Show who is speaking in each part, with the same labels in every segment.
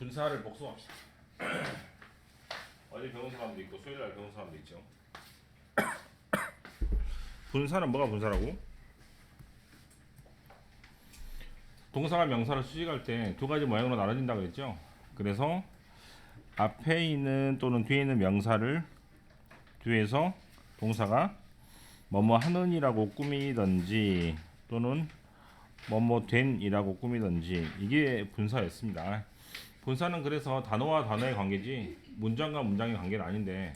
Speaker 1: 분사를 복수합시다. 어제 배운 사람도 있고 수요일날 배운 사람도 있죠. 분사는 뭐가 분사라고? 동사가 명사를 수식할 때 두 가지 모양으로 나눠진다고 했죠. 그래서 앞에 있는 또는 뒤에 있는 명사를 뒤에서 동사가 뭐뭐 하는이라고 꾸미든지 또는 뭐뭐 된이라고 꾸미든지 이게 분사였습니다. 분사는 그래서 단어와 단어의 관계지 문장과 문장의 관계는 아닌데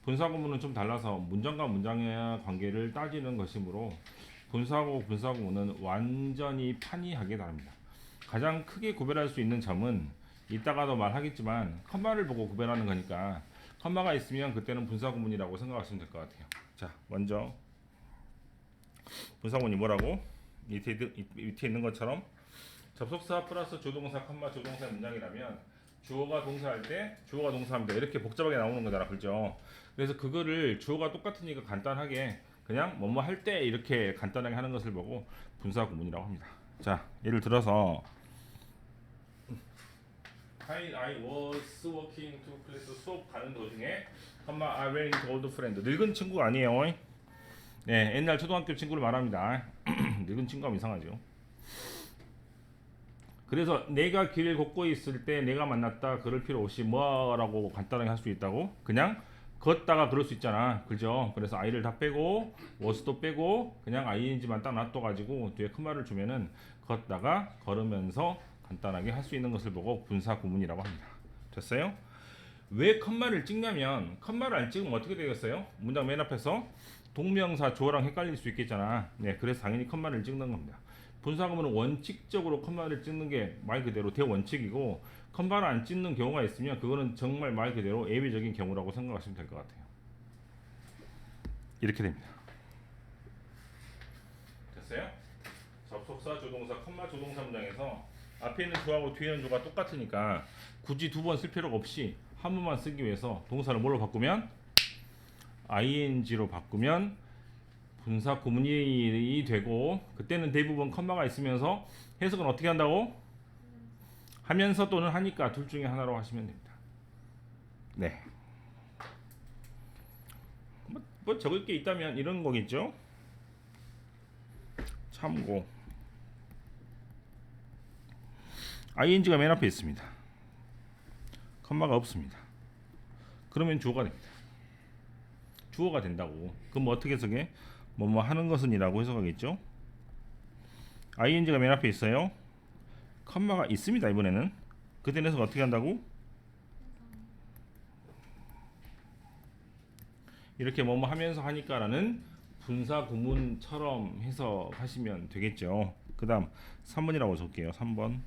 Speaker 1: 분사 구문은 좀 달라서 문장과 문장의 관계를 따지는 것이므로 분사하고 분사 구문은 완전히 판이하게 다릅니다. 가장 크게 구별할 수 있는 점은 이따가도 말하겠지만 컴마를 보고 구별하는 거니까 컴마가 있으면 그때는 분사 구문이라고 생각하시면 될 것 같아요. 자, 먼저 분사 구문이 뭐라고? 밑에 있는 것처럼 접속사 플러스 주동사 컴마 주동사 문장이라면 주어가 동사할 때 주어가 동사합니다. 이렇게 복잡하게 나오는 거잖아, 그죠? 그래서 그거를 주어가 똑같으니까 간단하게 그냥 뭐뭐 할 때 이렇게 간단하게 하는 것을 보고 분사 구문이라고 합니다. 자, 예를 들어서 I was walking to class 수업 가는 도중에 I ran into old friend 늙은 친구가 아니에요. 네, 옛날 초등학교 친구를 말합니다. 늙은 친구가 이상하죠. 그래서 내가 길 걷고 있을 때 내가 만났다 그럴 필요 없이 뭐라고 간단하게 할 수 있다고? 그냥 걷다가 그럴 수 있잖아, 그죠? 그래서 I를 다 빼고 was도 빼고 그냥 ing만 딱 놔둬가지고 뒤에 큰 말을 주면은 걷다가 걸으면서 간단하게 할 수 있는 것을 보고 분사 구문이라고 합니다. 됐어요? 왜 컴마를 찍냐면 컴마를 안 찍으면 어떻게 되겠어요? 문장 맨 앞에서 동명사 주어랑 헷갈릴 수 있겠잖아. 네, 그래서 당연히 컴마를 찍는 겁니다. 분사 구문은 원칙적으로 컴마를 찍는 게 말 그대로 대원칙이고 컴마를 안 찍는 경우가 있으면 그거는 정말 말 그대로 예외적인 경우라고 생각하시면 될 것 같아요. 이렇게 됩니다. 됐어요? 접속사, 주동사, 컴마 주동사 문장에서 앞에 있는 주하고 뒤에 있는 주가 똑같으니까 굳이 두 번 쓸 필요가 없이 한 번만 쓰기 위해서 동사를 뭘로 바꾸면 ing로 바꾸면 분사 구문이 되고 그때는 대부분 컴마가 있으면서 해석은 어떻게 한다고? 하면서 또는 하니까 둘 중에 하나로 하시면 됩니다. 네. 뭐 적을 게 있다면 이런 거겠죠? 참고 ing가 맨 앞에 있습니다. 컴마가 없습니다. 그러면 주어가 됩니다. 주어가 된다고. 그럼 어떻게 해석해? 뭐뭐 하는 것은 이라고 해석하겠죠? ing가 맨 앞에 있어요. 컴마가 있습니다. 이번에는. 그때는 해석 어떻게 한다고? 이렇게 뭐뭐 하면서 하니까라는 분사 구문처럼 해석하시면 되겠죠. 그 다음 3번이라고 적을게요. 3번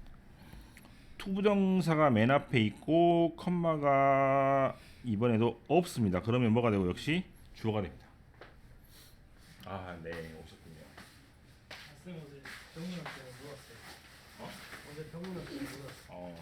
Speaker 1: 투부정사가 맨 앞에 있고 컴마가 이번에도 없습니다. 그러면 뭐가 되고 역시 주어가 됩니다. 아, 네, 오셨군요.
Speaker 2: 선생님 어제 병문안 때문에 물었어요.
Speaker 1: 어?
Speaker 2: 어제 병문안 때문에 물었어요.
Speaker 1: 어.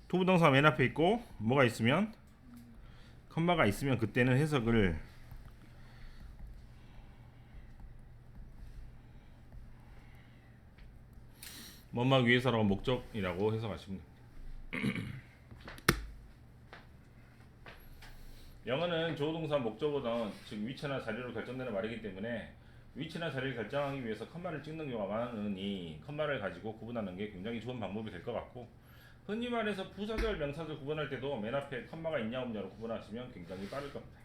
Speaker 1: 투부정사 맨 앞에 있고 뭐가 있으면 컴마가 있으면 그때는 해석을 뭐뭐 위해서라고 목적이라고 해석하시면 됩니다. 영어는 조동사 목적어는 즉 위치나 자리로 결정되는 말이기 때문에 위치나 자리를 결정하기 위해서 컴마를 찍는 경우가 많으니 컴마를 가지고 구분하는 게 굉장히 좋은 방법이 될 것 같고 흔히 말해서 부사절, 명사절 구분할 때도 맨 앞에 컴마가 있냐 없냐로 구분하시면 굉장히 빠를 겁니다.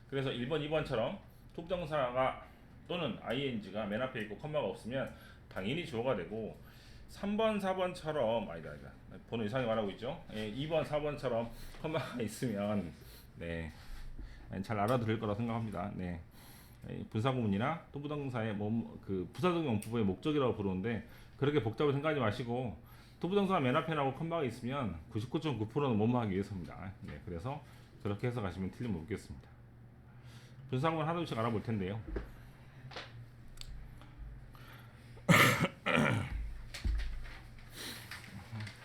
Speaker 1: 그래서 1번, 2번처럼 투부정사가 또는 ing가 맨 앞에 있고 컴마가 없으면 당연히 주어가 되고 3번, 4번처럼 아니다 번호 이상하게 말하고 있죠. 2번, 4번처럼 컴마가 있으면 네 잘 알아들을 거라 생각합니다. 네. 분사구문이나 또 부동사의 그 부사적용 부분의 목적이라고 부르는데 그렇게 복잡하게 생각하지 마시고 투부정사가 맨 앞에 나오고 컴마가 있으면 99.9%는 뭐뭐하기 위해서입니다. 네, 그래서 그렇게 해서 가시면 틀리면 묻겠습니다. 분사구문 하나둘씩 알아볼 텐데요.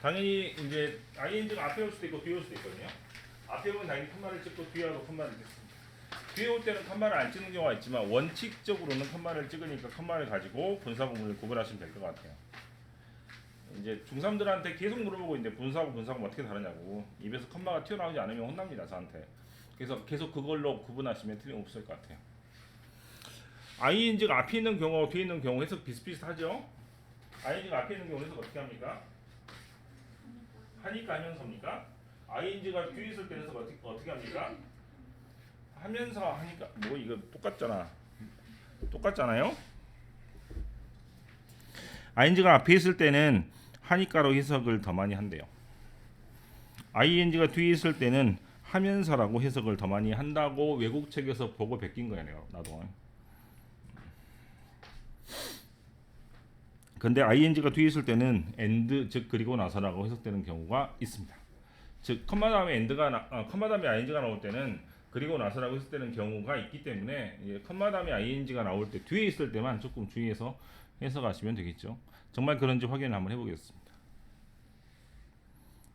Speaker 1: 당연히 이제 ing가 앞에 올 수도 있고 뒤에 올 수도 있거든요. 앞에 오면 당연히 컴마를 찍고 뒤에 와도 컴마를 찍습니다. 뒤에 올 때는 컴마를 안 찍는 경우가 있지만 원칙적으로는 컴마를 찍으니까 컴마를 가지고 분사구문을 구분하시면 될 것 같아요. 이제 중3들한테 계속 물어보고 있는데 분사하고 분사구문 어떻게 다르냐고 입에서 컴마가 튀어나오지 않으면 혼납니다 저한테. 그래서 계속 그걸로 구분하시면 틀림없을 것 같아요. ing가 앞에 있는 경우와 뒤에 있는 경우 해석 비슷비슷하죠? ing가 앞에 있는 경우 해석 어떻게 합니까? 하니까 하면서입니까? ing가 뒤에 있을 때 해석 어떻게 합니까? 하면서 하니까 뭐 이거 똑같잖아요? ing가 앞에 있을 때는 하니까로 해석을 더 많이 한대요. ing가 뒤에 있을 때는 하면서라고 해석을 더 많이 한다고 외국 책에서 보고 베낀 거예요. 나도. 근데 ing가 뒤에 있을 때는 and 즉 그리고 나서라고 해석되는 경우가 있습니다. 즉 컴마 다음에 컴마 다음에 ing가 나올 때는 그리고 나서라고 해석되는 경우가 있기 때문에 컴마 다음에 ing가 나올 때 뒤에 있을 때만 조금 주의해서 해석하시면 되겠죠. 정말 그런지 확인을 한번 해보겠습니다.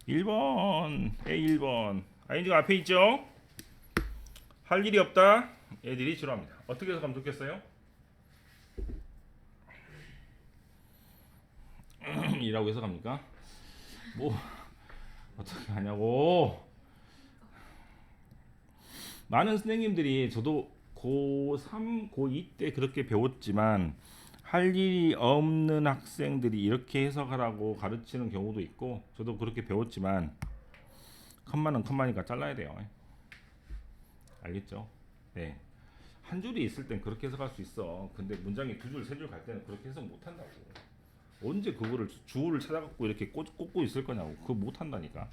Speaker 1: 1번 A1번 ing가 앞에 있죠. 할 일이 없다. 애들이 싫어합니다. 어떻게 해석하면 좋겠어요? 이라고 해석합니까? 뭐 어떻게 하냐고. 많은 선생님들이 저도 고3, 고2 때 그렇게 배웠지만 할 일이 없는 학생들이 이렇게 해석하라고 가르치는 경우도 있고 저도 그렇게 배웠지만 컴마는 컴마니까 잘라야 돼요. 알겠죠? 네. 한 줄이 있을 땐 그렇게 해석할 수 있어. 근데 문장이 두 줄, 세 줄 갈 때는 그렇게 해석 못 한다고. 언제 그거를 주어를 찾아갖고 이렇게 꽂고 있을 거냐고. 그거 못 한다니까.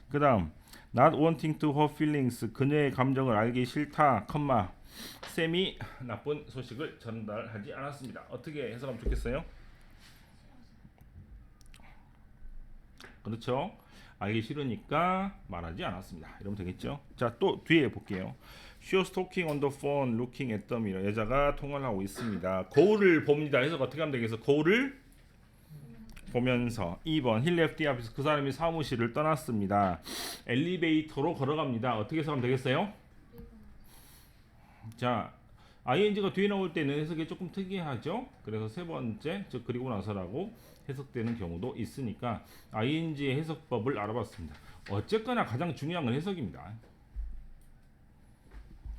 Speaker 1: 그 다음 not wanting to hurt feelings 그녀의 감정을 알기 싫다 컴마 쌤이 나쁜 소식을 전달하지 않았습니다. 어떻게 해석하면 좋겠어요? 그렇죠. 알기 싫으니까 말하지 않았습니다. 이러면 되겠죠. 자, 또 뒤에 볼게요. She was talking on the phone looking at the mirror. 여자가 통화를 하고 있습니다. 거울을 봅니다. 해석 어떻게 하면 되겠어? 거울을 보면서. 2번 He left the office. 그 사람이 사무실을 떠났습니다. 엘리베이터로 걸어갑니다. 어떻게 해석하면 되겠어요? 자, ing가 뒤에 나올 때는 해석이 조금 특이하죠. 그래서 세 번째, 즉 그리고 나서라고 해석되는 경우도 있으니까 ing의 해석법을 알아봤습니다. 어쨌거나 가장 중요한 건 해석입니다.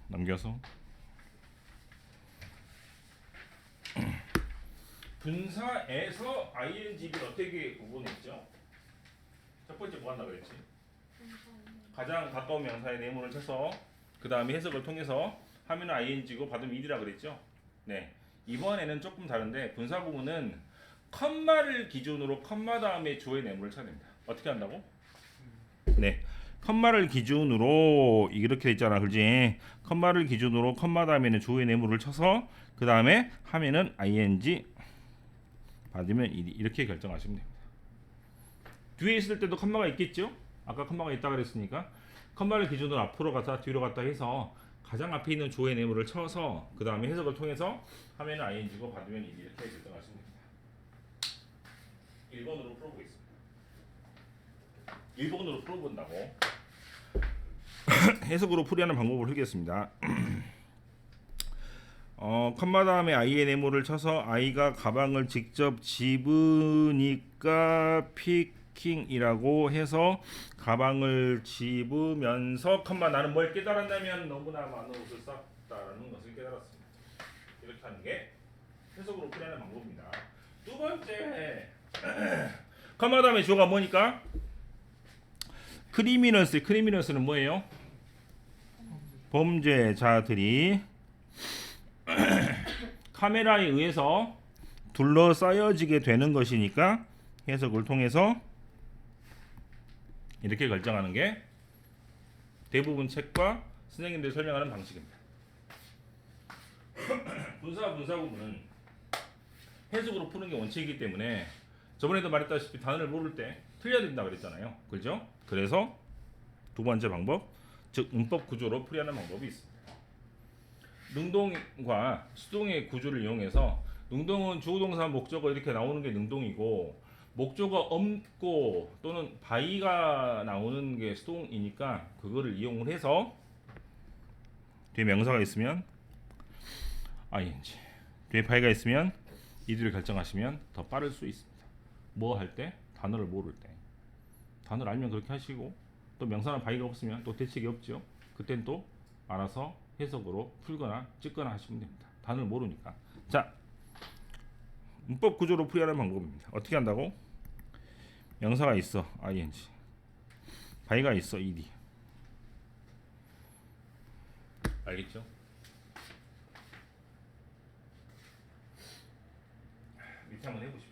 Speaker 1: 넘겨서 분사에서 ing를 어떻게 구분했죠? 첫 번째 뭐 한다 그랬지? 가장 가까운 명사의 내문을 쳐서 그 다음에 해석을 통해서 하면 ing고 받으면 id라 그랬죠? 네. 이번에는 조금 다른데 분사 구문은 컴마를 기준으로 컴마 다음에 주어의 내문을 쳐야 됩니다. 어떻게 한다고? 네. 컴마를 기준으로 이렇게 돼 있잖아. 그렇지? 컴마를 기준으로 컴마 다음에는 주어의 내문을 쳐서 그 다음에 하면은 ing 받으면 id 이렇게 결정하시면 됩니다. 뒤에 있을 때도 컴마가 있겠죠? 아까 컴마가 있다 그랬으니까 컴마를 기준으로 앞으로 갔다 뒤로 갔다 해서 가장 앞에 있는 주어의 내문을 쳐서 그 다음에 해석을 통해서 하면 ing고 받으면 id 이렇게 결정하시면 됩니다. 1번으로 풀어보겠습니다. 1번으로 풀어본다고 해석으로 풀이하는 방법을 하겠습니다. 컴마 다음에 i의 네모를 쳐서 i가 가방을 직접 집으니까 피킹이라고 해서 가방을 집으면서 컴마 나는 뭘 깨달았냐면 너무나 많은 옷을 쌌다라는 것을 깨달았습니다. 이렇게 하는 게 해석으로 풀이하는 방법입니다. 두 번째 컴마 다음에 주어가 뭐니까? 크리미널스는 뭐예요? 범죄자들이 카메라에 의해서 둘러싸여지게 되는 것이니까 해석을 통해서 이렇게 결정하는 게 대부분 책과 선생님들이 설명하는 방식입니다. 분사와 분사구문은 해석으로 푸는 게 원칙이기 때문에 저번에도 말했다시피 단어를 모를 때 틀려야 된다 그랬잖아요. 그죠? 그래서 두 번째 방법, 즉 문법 구조로 풀이하는 방법이 있습니다. 능동과 수동의 구조를 이용해서 능동은 주어동사 목적어 이렇게 나오는 게 능동이고 목적어 없고 또는 바이가 나오는 게 수동이니까 그거를 이용을 해서 뒤에 명사가 있으면 ing, 뒤에 바이가 있으면 이들을 결정하시면 더 빠를 수 있습니다. 뭐 할 때? 단어를 모를 때. 단어를 알면 그렇게 하시고 또 명사나 바이가 없으면 또 대책이 없죠. 그땐 또 알아서 해석으로 풀거나 찍거나 하시면 됩니다. 단어를 모르니까. 자, 문법 구조로 풀이하는 방법입니다. 어떻게 한다고? 명사가 있어 ing, 바이가 있어 ed. 알겠죠? 밑에 한번 해보십시오.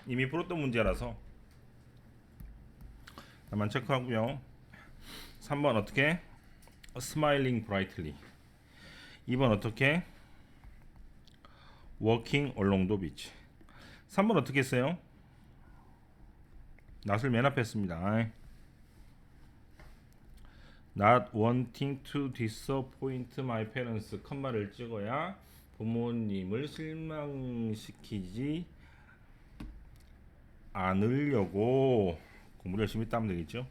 Speaker 1: 이미 풀었던 문제라서 한번 체크하고요. 3번 어떻게? Smiling brightly. 2번 어떻게? Walking along the beach. 3번 어떻게 했어요? not을 맨 앞에 했습니다. Not wanting to disappoint my parents, 컴마를 찍어야 부모님을 실망시키지 않으려고 공부를 열심히 했다면 되겠죠.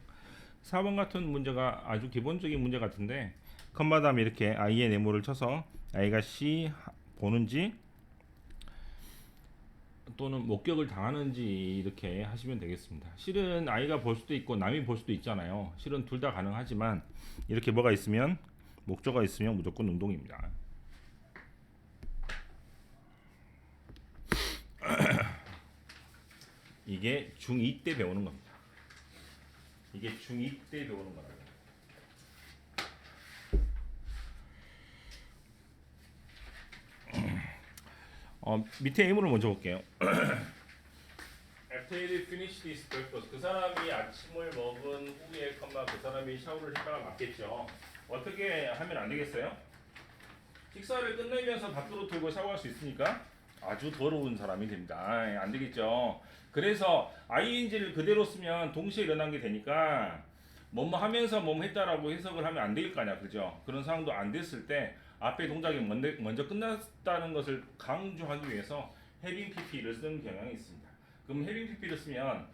Speaker 1: 4번 같은 문제가 아주 기본적인 문제 같은데 컴마 다음에 이렇게 i의 네모를 쳐서 i가 C 보는지 또는 목격을 당하는지 이렇게 하시면 되겠습니다. 실은 i가 볼 수도 있고 남이 볼 수도 있잖아요. 실은 둘 다 가능하지만 이렇게 뭐가 있으면 목적어가 있으면 무조건 능동입니다. 이게 중2 때 배우는 겁니다. 이게 중2 때 배우는 거라고. 밑에 A문을 먼저 볼게요. After he finished his breakfast, 그 사람이 아침을 먹은 후에 컴마 그 사람이 샤워를 했다가 맞겠죠. 어떻게 하면 안 되겠어요? 식사를 끝내면서 밖으로 들고 샤워할 수 있으니까 아주 더러운 사람이 됩니다. 안 되겠죠. 그래서 ing를 그대로 쓰면 동시에 일어난 게 되니까 뭐뭐 하면서 뭐뭐 했다라고 해석을 하면 안 될 거 아니야, 그죠? 그런 상황도 안 됐을 때 앞에 동작이 먼저 끝났다는 것을 강조하기 위해서 having pp를 쓰는 경향이 있습니다. 그럼 having pp를 쓰면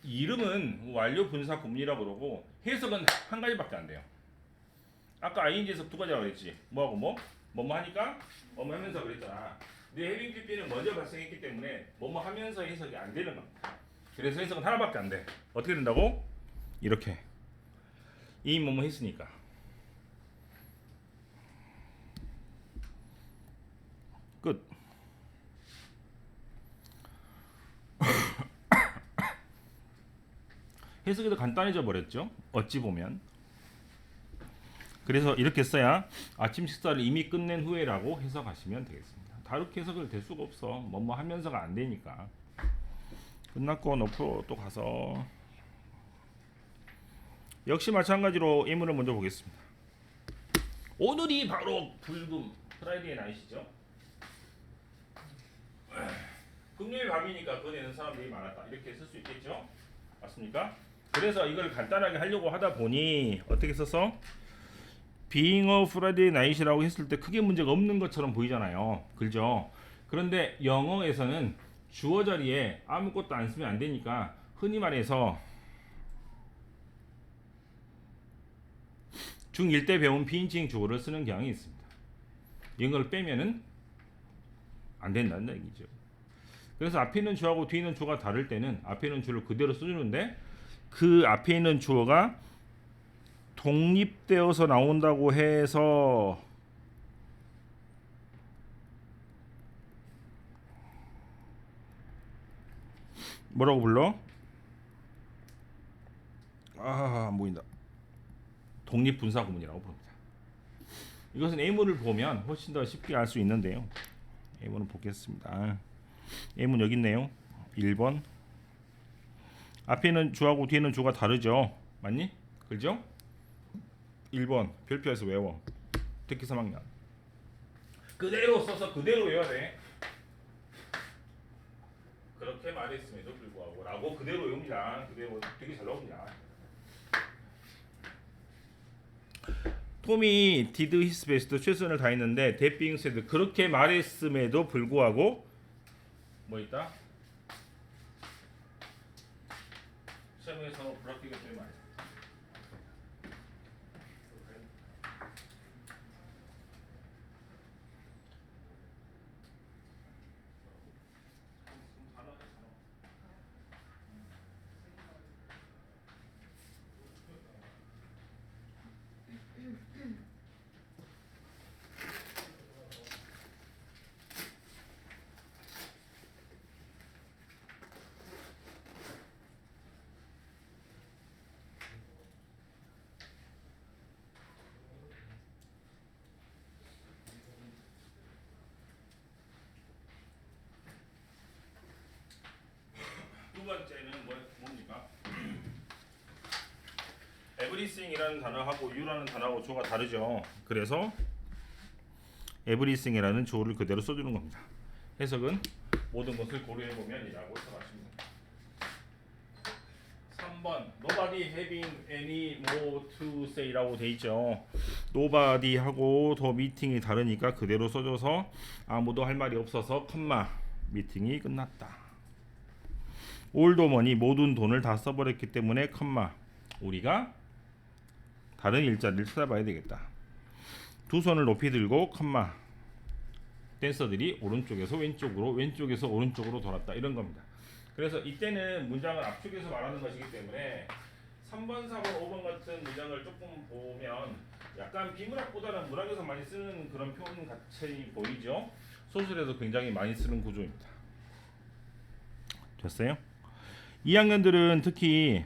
Speaker 1: 이름은 완료 분사 구문이라고 그러고 해석은 한 가지밖에 안 돼요. 아까 ing 해석 두 가지라고 그랬지. 뭐하고 뭐? 뭐뭐 하니까 뭐뭐 하면서 그랬잖아. 근데 having pp는 먼저 발생했기 때문에 뭐뭐 하면서 해석이 안 되는 겁니다. 그래서 그래서 해석은 하나밖에 안 돼. 어떻게 된다고? 이렇게 이 뭐뭐 했으니까. 끝. 해석이 더 간단해져 버렸죠. 어찌 보면. 그래서 이렇게 써야 아침 식사를 이미 끝낸 후에라고 해석하시면 되겠습니다. 다르게 해석을 될 수가 없어. 뭐뭐 하면서가 안 되니까. 끝났고 높으로 또 가서 역시 마찬가지로 예문을 먼저 보겠습니다. 오늘이 바로 불금 프라이데이 나이시죠? 금요일 밤이니까 그네는 사람들이 많았다. 이렇게 쓸 수 있겠죠? 맞습니까? 그래서 이걸 간단하게 하려고 하다 보니 어떻게 써서 being a Friday night이라고 했을 때 크게 문제가 없는 것처럼 보이잖아요. 그죠? 그런데 영어에서는 주어 자리에 아무것도 안 쓰면 안 되니까 흔히 말해서 중1 때 배운 비인칭 주어를 쓰는 경향이 있습니다. 이걸 빼면은 안 된다는 얘기죠. 그래서 앞에 있는 주어하고 뒤에 있는 주어가 다를 때는 앞에 있는 주어를 그대로 써주는데 그 앞에 있는 주어가 독립되어서 나온다고 해서 뭐라고 불러? 안 보인다. 독립분사 구문이라고 부릅니다. 이것은 A문을 보면 훨씬 더 쉽게 알 수 있는데요. A문을 보겠습니다. A문 여기 있네요. 1번. 앞에는 주하고 뒤에는 주가 다르죠. 맞니? 그죠? 1번 별표에서 외워. 특히 3학년. 그대로 써서 그대로 외워야 돼. 그렇게 말했음에도 불구하고 라고 그대로 외웁니다. 그대로 되게 잘 나옵니다. 톰이 did his best 최선을 다했는데 that being said 그렇게 말했음에도 불구하고 뭐 있다? 시험에서 불합격이 때문에 말이야. 두 번째는 뭡니까? everything이라는 단어하고 you라는 단어하고 주어가 다르죠. 그래서 everything이라는 주어를 그대로 써주는 겁니다. 해석은 모든 것을 고려해보면이라고 해석하십니다. 3번 nobody having any more to say라고 돼 있죠. nobody하고 더 미팅이 다르니까 그대로 써줘서 아무도 할 말이 없어서 컴마 미팅이 끝났다. 올드머니 모든 돈을 다 써버렸기 때문에 컴마 우리가 다른 일자리를 찾아봐야 되겠다. 두 손을 높이 들고 컴마 댄서들이 오른쪽에서 왼쪽으로 왼쪽에서 오른쪽으로 돌았다 이런 겁니다. 그래서 이때는 문장을 압축해서 말하는 것이기 때문에 3번, 4번, 5번 같은 문장을 조금 보면 약간 비문학보다는 문학에서 많이 쓰는 그런 표현 같이 보이죠. 소설에도 굉장히 많이 쓰는 구조입니다. 됐어요? 2학년들은 특히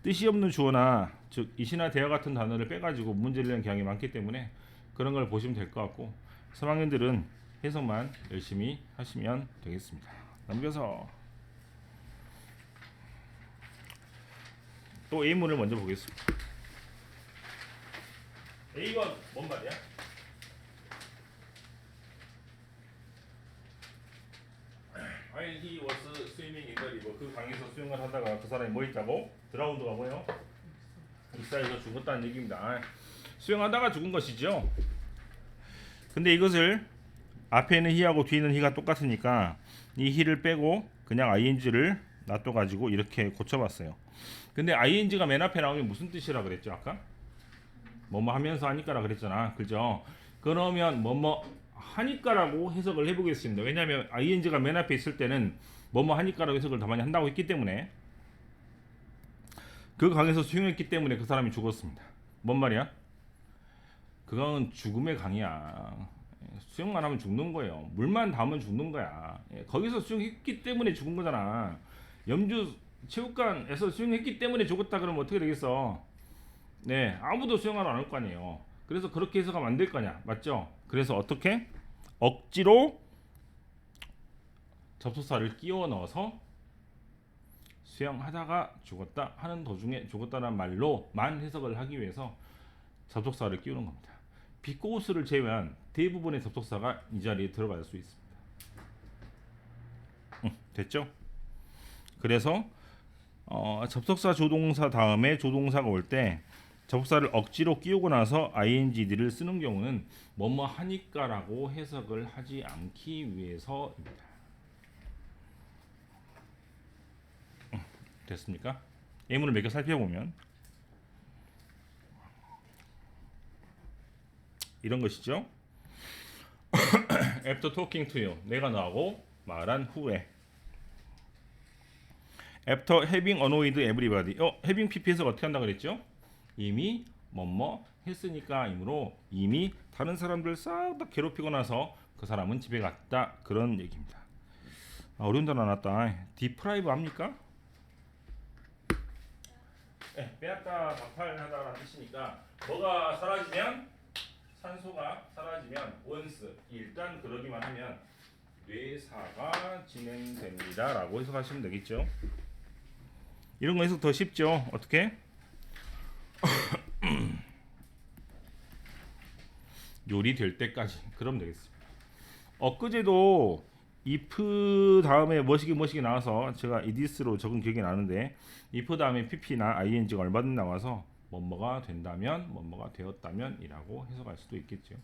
Speaker 1: 뜻이 없는 주어나 즉 이시나 대어 같은 단어를 빼가지고 문제를 내는 경향이 많기 때문에 그런 걸 보시면 될 것 같고 3학년들은 해석만 열심히 하시면 되겠습니다. 넘겨서 또 A문을 먼저 보겠습니다. A번 뭔 말이야? While he was swimming in the river 그 강에서 수영을 하다가 그 사람이 뭐 있다고? 드라운드가 뭐예요? 익사해서 죽었다는 얘기입니다. 수영하다가 죽은 것이죠. 근데 이것을 앞에는 he하고 뒤에는 he가 똑같으니까 이 he를 빼고 그냥 ing를 놔둬가지고 이렇게 고쳐봤어요. 근데 ing가 맨 앞에 나오면 무슨 뜻이라 그랬죠 아까? 뭐뭐 하면서 하니까라 그랬잖아. 그죠? 그러면 뭐뭐 하니까라고 해석을 해보겠습니다. 왜냐하면 ing가 맨 앞에 있을 때는 뭐뭐 하니까라고 해석을 더 많이 한다고 했기 때문에 그 강에서 수영했기 때문에 그 사람이 죽었습니다. 뭔 말이야? 그 강은 죽음의 강이야. 수영만 하면 죽는 거예요. 물만 닿으면 죽는 거야. 거기서 수영했기 때문에 죽은 거잖아. 염주 체육관에서 수영했기 때문에 죽었다 그러면 어떻게 되겠어? 네, 아무도 수영하러 안 올 거 아니에요. 그래서 그렇게 해석하면 안 될 거냐, 맞죠? 그래서 어떻게 억지로 접속사를 끼워 넣어서 수영하다가 죽었다 하는 도중에 죽었다는 말로만 해석을 하기 위해서 접속사를 끼우는 겁니다. 비코스를 제외한 대부분의 접속사가 이 자리에 들어갈 수 있습니다. 됐죠? 그래서 접속사 조동사 다음에 조동사가 올 때 접속사를 억지로 끼우고 나서 ingd를 쓰는 경우는 뭐뭐 하니까라고 해석을 하지 않기 위해서입니다. 됐습니까? 예문을 몇 개 살펴보면 이런 것이죠. After talking to you, 내가 너하고 말한 후에. After having annoyed everybody, having pp에서 어떻게 한다 그랬죠? 이미 뭐뭐 했으니까 이므로 이미 다른 사람들 싹 다 괴롭히고 나서 그 사람은 집에 갔다 그런 얘기입니다. 어려운 단어 나왔다. deprive 합니까? 네, 빼앗다 박탈하다라는 뜻이니까 뭐가 사라지면 산소가 사라지면 once 일단 그러기만 하면 뇌사가 진행됩니다라고 해석하시면 되겠죠. 이런 거 해석 더 쉽죠. 어떻게? 요리 될 때까지 그러면 되겠습니다. 엊그제도 if 다음에 뭐시기 나와서 제가 idis로 적은 기억이 나는데 if 다음에 pp나 ing가 얼마든 나와서 뭐뭐가 된다면 뭐뭐가 되었다면 이라고 해석할 수도 있겠죠.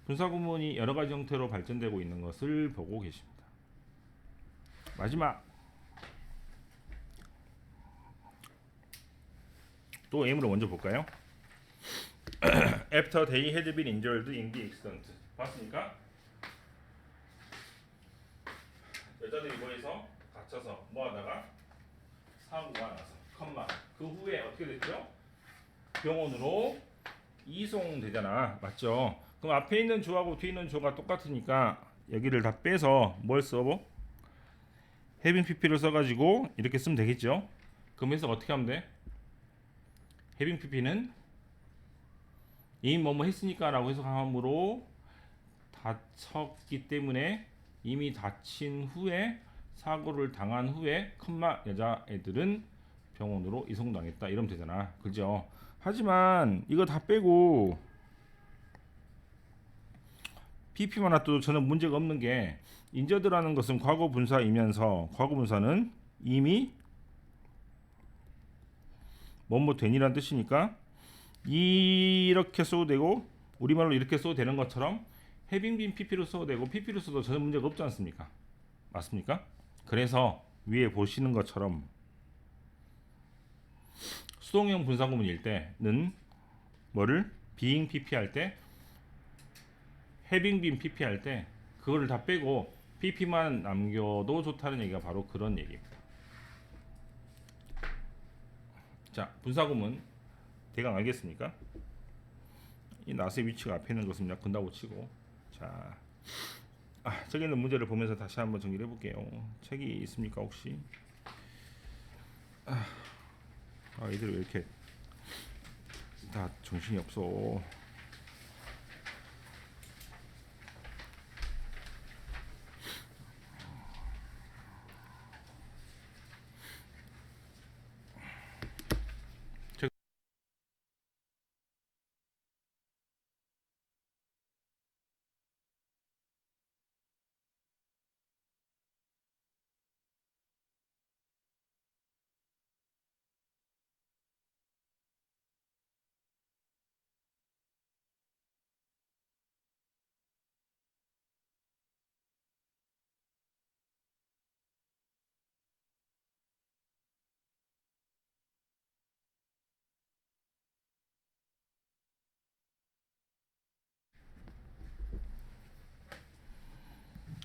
Speaker 1: 분사구문이 여러 가지 형태로 발전되고 있는 것을 보고 계십니다. 마지막 또 M으로 먼저 볼까요? After they had been injured in the accident. 봤습니까? 여자들이 뭐해서 갇혀서 뭐하다가 사고가 나서 컴마 그 후에 어떻게 됐죠? 병원으로 이송되잖아. 맞죠? 그럼 앞에 있는 조하고 뒤에 있는 조가 똑같으니까 여기를 다 빼서 뭘 써보? having pp를 써가지고 이렇게 쓰면 되겠죠? 그럼 해서 어떻게 하면 돼? having pp는 이미 뭐뭐 했으니까 라고 해석함으로 다쳤기 때문에 이미 다친 후에 사고를 당한 후에 컴마 여자애들은 병원으로 이송당했다 이러면 되잖아. 그죠? 하지만 이거 다 빼고 pp만 놔둬도 전혀 문제가 없는 게 인저드라는 것은 과거 분사이면서 과거 분사는 이미 뭐뭐 된이란 뜻이니까 이렇게 써도 되고 우리말로 이렇게 써도 되는 것처럼 having been pp로 써도 되고 pp로 써도 전혀 문제가 없지 않습니까? 맞습니까? 그래서 위에 보시는 것처럼 수동형 분사구문일 때는 뭐를 being pp 할 때 having been pp 할 때 그거를 다 빼고 pp만 남겨도 좋다는 얘기가 바로 그런 얘기입니다. 자, 분사구문 대강 알겠습니까? 이 낫의 위치가 앞에 있는 것은 그냥 건다고 치고 자, 저기 있는 문제를 보면서 다시 한번 정리를 해볼게요. 책이 있습니까 혹시? 이들 왜 이렇게 다 정신이 없어.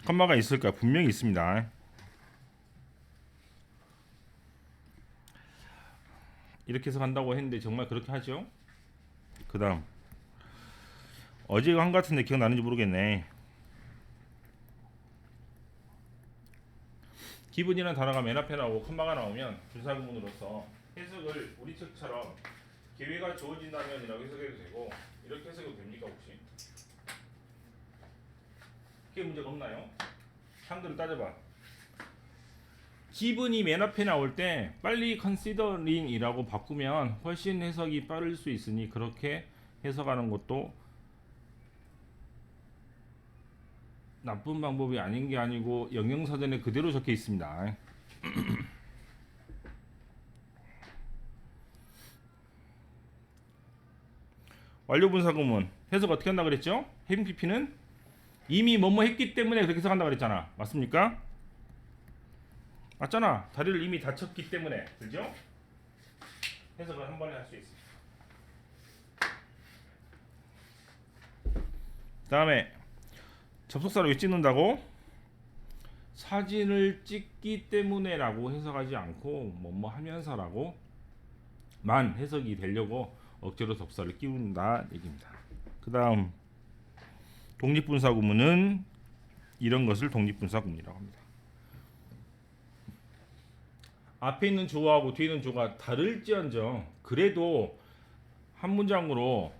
Speaker 1: 컴마가 있을까? 분명히 있습니다. 이렇게 해서 간다고 했는데 정말 그렇게 하죠? 그 다음 어제 한 것 같은데 기억나는지 모르겠네. 기분이라는 단어가 맨 앞에 나오고 컴마가 나오면 분사구문으로서 해석을 우리 책처럼 기회가 주어진다면이라고 해석해도 되고 이렇게 해석해도 됩니까 혹시? 그게 문제가 없나요? 한글을 따져봐. 기분이 맨 앞에 나올 때 빨리 considering이라고 바꾸면 훨씬 해석이 빠를 수 있으니 그렇게 해석하는 것도 나쁜 방법이 아닌 게 아니고 영영사전에 그대로 적혀 있습니다. 완료분사구문 해석 어떻게 한다 그랬죠? 헤빙 PP는 이미 뭐뭐 했기 때문에 그렇게 해석한다 그랬잖아. 맞습니까? 맞잖아. 다리를 이미 다쳤기 때문에. 그죠? 해석을 한 번에 할 수 있습니다. 다음에 접속사를 왜 찍는다고? 사진을 찍기 때문에라고 해석하지 않고 뭐뭐 하면서라고 만 해석이 되려고 억지로 접사를 끼운다 얘기입니다. 그 다음 독립분사 구문은 이런 것을 독립분사 구문이라고 합니다. 앞에 있는 주어하고 뒤에 있는 주어가 다를지언정 그래도 한 문장으로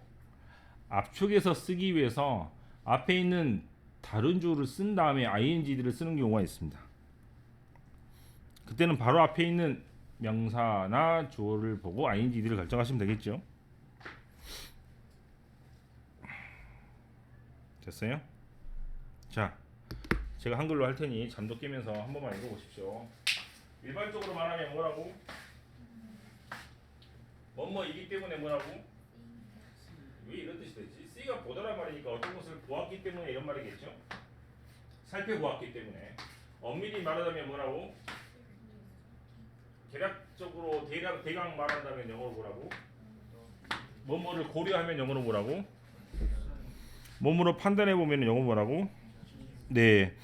Speaker 1: 압축해서 쓰기 위해서 앞에 있는 다른 주어를 쓴 다음에 ing들을 쓰는 경우가 있습니다. 그때는 바로 앞에 있는 명사나 주어를 보고 ing들을 결정하시면 되겠죠. 됐어요? 자, 제가 한글로 할 테니 잠도 깨면서 한 번만 읽어보십시오. 일반적으로 말하면 뭐라고? 뭐뭐이기 때문에 뭐라고? 왜 이런 뜻이 되지? C가 보더란 말이니까 어떤 것을 보았기 때문에 이런 말이겠죠? 살펴보았기 때문에. 엄밀히 말하자면 뭐라고? 개략적으로 대강 말한다면 영어로 뭐라고? 뭐뭐를 고려하면 영어로 뭐라고? 몸으로 판단해보면 영어로 뭐라고? 네.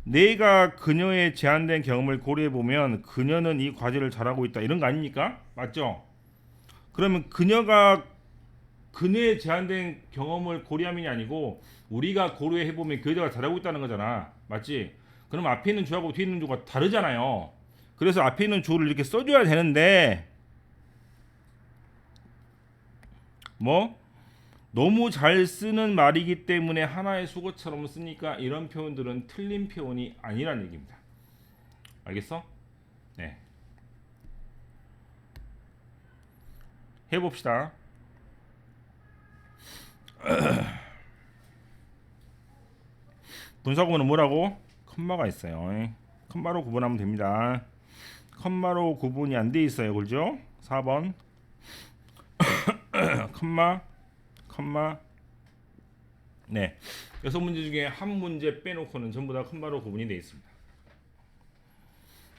Speaker 1: 내가 그녀의 제한된 경험을 고려해보면 그녀는 이 과제를 잘하고 있다 이런 거 아닙니까? 맞죠? 그러면 그녀가 그녀의 제한된 경험을 고려함이 아니고 우리가 고려해보면 그 여자가 잘하고 있다는 거잖아. 맞지? 그럼 앞에 있는 주하고 뒤에 있는 주가 다르잖아요. 그래서 앞에 있는 주를 이렇게 써줘야 되는데 뭐? 너무 잘 쓰는 말이기 때문에 하나의 수거처럼 쓰니까 이런 표현들은 틀린 표현이 아니란 얘기입니다. 알겠어? 네. 해봅시다. 분사구문은 뭐라고? 컴마가 있어요. 컴마로 구분하면 됩니다. 컴마로 구분이 안 돼 있어요. 그죠? 4번 컴마 네. 6문제 중에 한 문제 빼놓고는 전부 다 컴마로 구분이 되어 있습니다.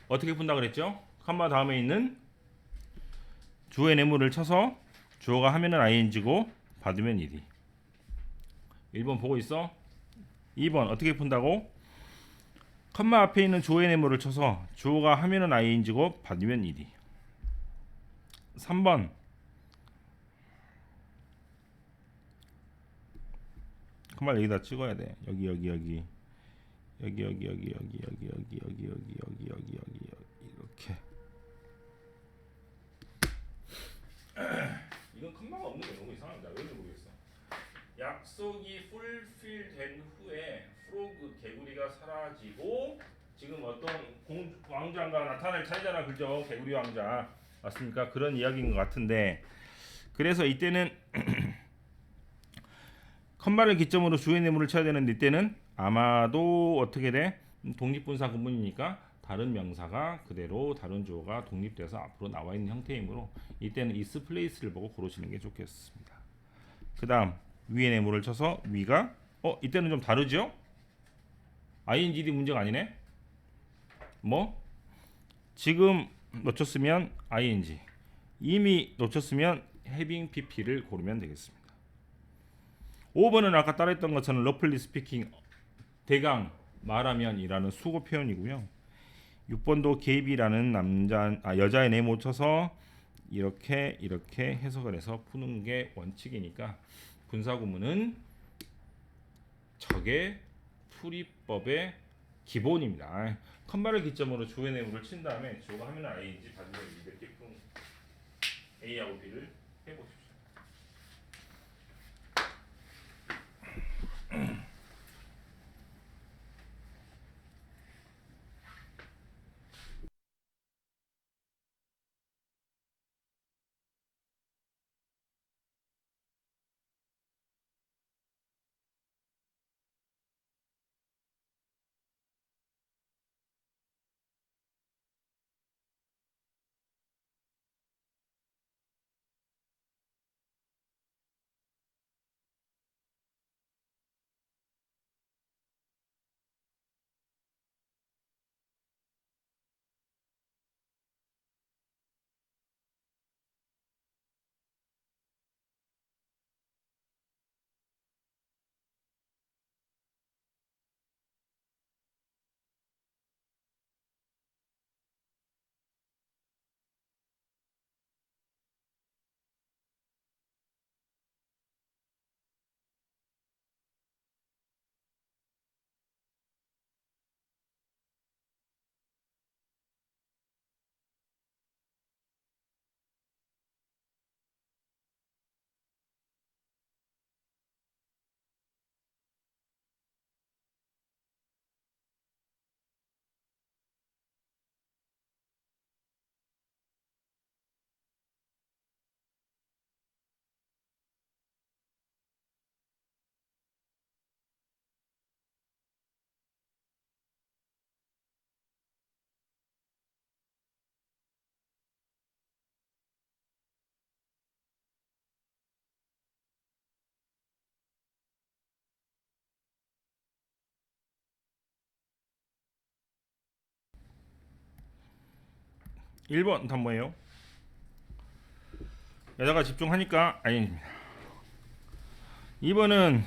Speaker 1: 어떻게 푼다 그랬죠? 컴마 다음에 있는 주어의 내물을 쳐서 주어가 하면은 ing고 받으면 ed. 1번 보고 있어? 2번 어떻게 푼다고? 컴마 앞에 있는 주어의 내물을 쳐서 주어가 하면은 ing고 받으면 ed. 3번 컴마 여기다 찍어야 돼. 여기 이렇게 이건 컴마가 없는 게 너무 이상합니다. 왜 모르겠어. 약속이 fulfill 된 후에 프로그 개구리가 사라지고 지금 어떤 왕자가 나타날 차례잖아. 그죠? 개구리 왕자 맞습니까? 그런 이야기인 것 같은데 그래서 이때는 컴마를 기점으로 주의 내물을 쳐야 되는데 이때는 아마도 어떻게 돼? 독립분사 구문이니까 다른 명사가 그대로 다른 주어가 독립돼서 앞으로 나와 있는 형태이므로 이때는 is place를 보고 고르시는 게 좋겠습니다. 그 다음 위의 내물을 쳐서 위가 이때는 좀 다르죠? ingd 문제가 아니네? 뭐? 지금 놓쳤으면 ing 이미 놓쳤으면 having pp를 고르면 되겠습니다. 5번은 아까 따라했던 것처럼 roughly speaking 대강 말하면이라는 수고 표현이고요. 6번도 gabe이라는 여자의 네모 쳐서 이렇게 해석을 해서 푸는 게 원칙이니까 분사구문은 저게 풀이법의 기본입니다. 컴마를 기점으로 주어의 내용을 친 다음에 주어가 하면 A인지 받으면 이렇게 푸는 A하고 B를 해보십시오. 1번 답 뭐예요? 여자가 집중하니까 ING입니다. 2번은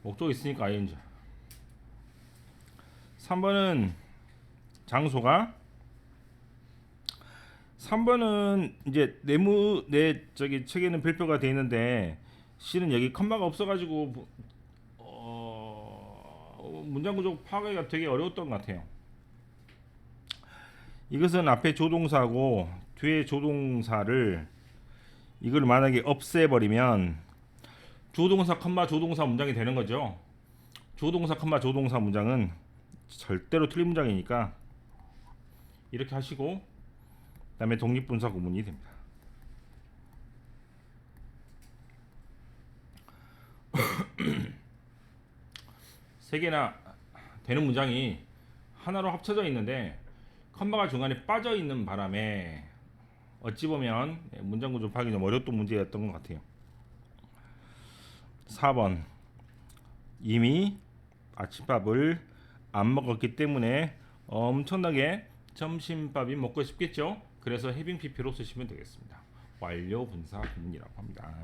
Speaker 1: 목적 있으니까 ING. 3번은 장소가 3번은 이제 저기 책에는 별표가 돼 있는데 실은 여기 컴마가 없어가지고 문장 구조 파악하기가 되게 어려웠던 것 같아요. 이것은 앞에 조동사고 뒤에 조동사를 이걸 만약에 없애버리면 조동사 컴마 조동사 문장이 되는 거죠. 조동사 컴마 조동사 문장은 절대로 틀린 문장이니까 이렇게 하시고 그 다음에 독립분사 구문이 됩니다. 세 개나 되는 문장이 하나로 합쳐져 있는데 컴마가 중간에 빠져 있는 바람에 어찌 보면 문장 구조 파악이 좀 어려웠던 문제였던 것 같아요. 4번 이미 아침밥을 안 먹었기 때문에 엄청나게 점심밥이 먹고 싶겠죠. 그래서 해빙 PP로 쓰시면 되겠습니다. 완료 분사 구문이라고 합니다.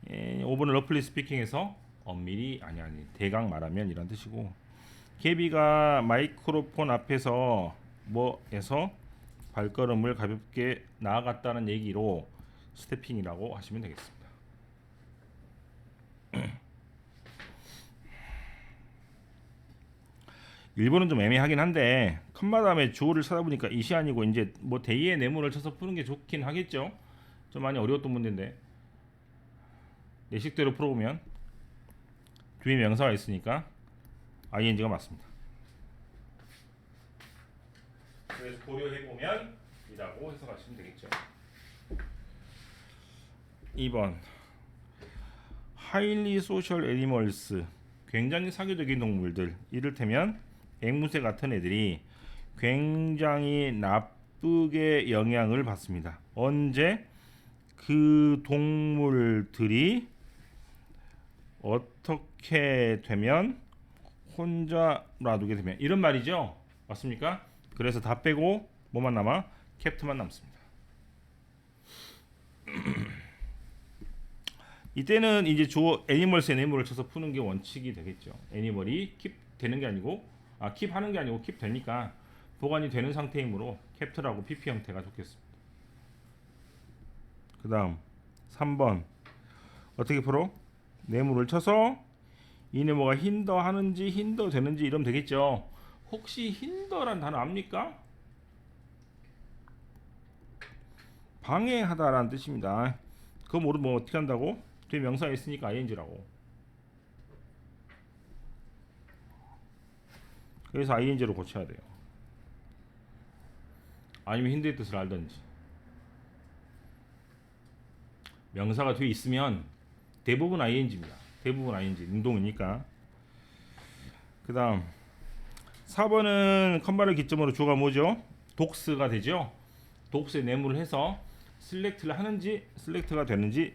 Speaker 1: 5번은 러플리 스피킹에서 엄밀히 아니 대강 말하면 이란 뜻이고 개비가 마이크로폰 앞에서 뭐에서 발걸음을 가볍게 나아갔다는 얘기로 스태핑이라고 하시면 되겠습니다. 1번은 좀 애매하긴 한데 컴마 다음에 주어를 찾아보니까 이시 아니고 이제 뭐 대의의 내문을 쳐서 푸는 게 좋긴 하겠죠. 좀 많이 어려웠던 문제인데 내 식대로 풀어보면 뒤에 명사가 있으니까 ING가 맞습니다. 그래서 고려해보면 이라고 해석하시면 되겠죠. 2번 Highly social animals 굉장히 사교적인 동물들 이를테면 앵무새 같은 애들이 굉장히 나쁘게 영향을 받습니다. 언제 그 동물들이 어떻게 되면 혼자 놔두게 되면 이런 말이죠. 맞습니까? 그래서 다 빼고 뭐만 남아? 캡트만 남습니다. 이때는 이제 주어 애니멀스 애니멀을 쳐서 푸는 게 원칙이 되겠죠. 애니멀이 킵 되는 게 아니고 킵 하는 게 아니고 킵 되니까 보관이 되는 상태이므로 캡트라고 PP 형태가 좋겠습니다. 그 다음 3번 어떻게 풀어? 네모를 쳐서 이 네모가 힌더 하는지 힌더 되는지 이러면 되겠죠. 혹시 힌더란 단어 압니까? 방해하다라는 뜻입니다. 그거 모르면 어떻게 한다고? 뒤에 명사가 있으니까 ing라고. 그래서 ing로 고쳐야 돼요. 아니면 힌드의 뜻을 알든지. 명사가 뒤에 있으면 대부분 ing입니다. 대부분 ing 능동이니까. 그 다음 4번은 컴바를 기점으로 주어가 뭐죠? 독스가 되죠. 독스에 네모를 해서 셀렉트를 하는지 셀렉트가 되는지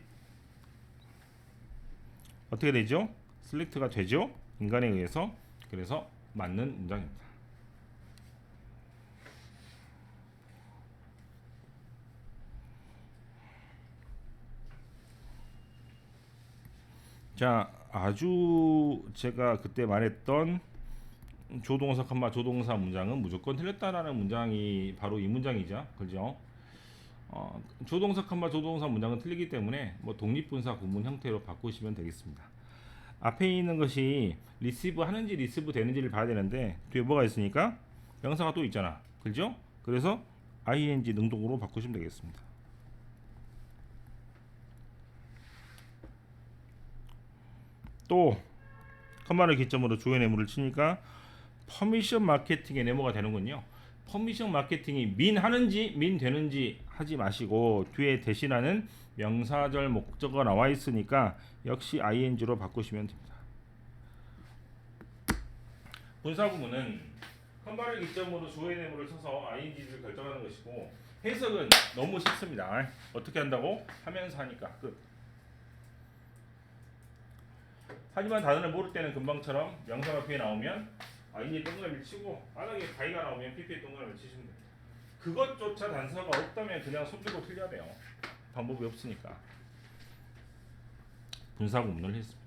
Speaker 1: 어떻게 되죠? 셀렉트가 되죠. 인간에 의해서. 그래서 맞는 문장입니다. 자, 아주 제가 그때 말했던 조동사 컴마 조동사 문장은 무조건 틀렸다라는 문장이 바로 이 문장이죠. 그죠? 조동사 컴마 조동사 문장은 틀리기 때문에 뭐 독립분사 구문 형태로 바꾸시면 되겠습니다. 앞에 있는 것이 리시브 하는지 리시브 되는지를 봐야 되는데 뒤에 뭐가 있으니까 명사가 또 있잖아. 그죠? 그래서 ing 능동으로 바꾸시면 되겠습니다. 또 컴마를 기점으로 주어 네모를 치니까 퍼미션 마케팅의 네모가 되는군요. 퍼미션 마케팅이 민 하는지 민 되는지 하지 마시고 뒤에 대신하는 명사절 목적어가 나와 있으니까 역시 ing로 바꾸시면 됩니다. 분사구문은 컴마를 기점으로 주어의 네모를 쳐서 ing를 결정하는 것이고 해석은 너무 쉽습니다. 어떻게 한다고? 하면서 하니까 끝. 하지만 단어를 모를 때는 금방처럼 명사가 뒤에 나오면 ing 동그라미를 치고 만약에 가위가 나오면 pp에 동그라미를 치시면 됩니다. 그것조차 단서가 없다면 그냥 손 들고 틀려야 돼요. 방법이 없으니까. 분사구문을 했습니다.